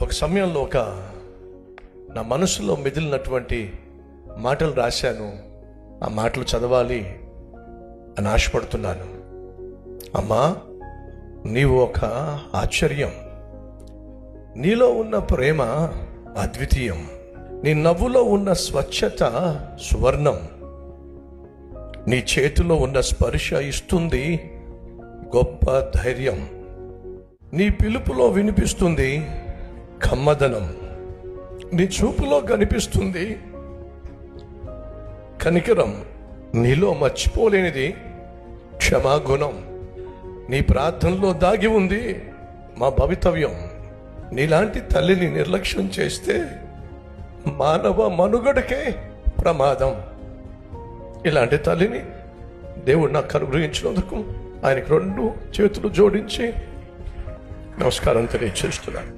ఒక సమయంలో నా మనసులో మెదిలినటువంటి మాటలు రాశాను. ఆ మాటలు చదవాలి అని ఆశపడుతున్నాను. అమ్మా, నీవు ఒక ఆశ్చర్యం. నీలో ఉన్న ప్రేమ అద్వితీయం. నీ నవ్వులో ఉన్న స్వచ్ఛత సువర్ణం. నీ చేతిలో ఉన్న స్పర్శ ఇస్తుంది గొప్ప ధైర్యం. నీ పిలుపులో వినిపిస్తుంది కమ్మదనం. నీ చూపులో కనిపిస్తుంది కనికరం. నీలో మర్చిపోలేనిది క్షమాగుణం. నీ ప్రార్థనలో దాగి ఉంది మా భవితవ్యం. నీలాంటి తల్లిని నిర్లక్ష్యం చేస్తే మానవ మనుగడకే ప్రమాదం. ఇలాంటి తల్లిని దేవుడు నాకు అనుగ్రహించినందుకు ఆయనకు 2 చేతులు జోడించి నమస్కారం తెలియజేస్తున్నాను.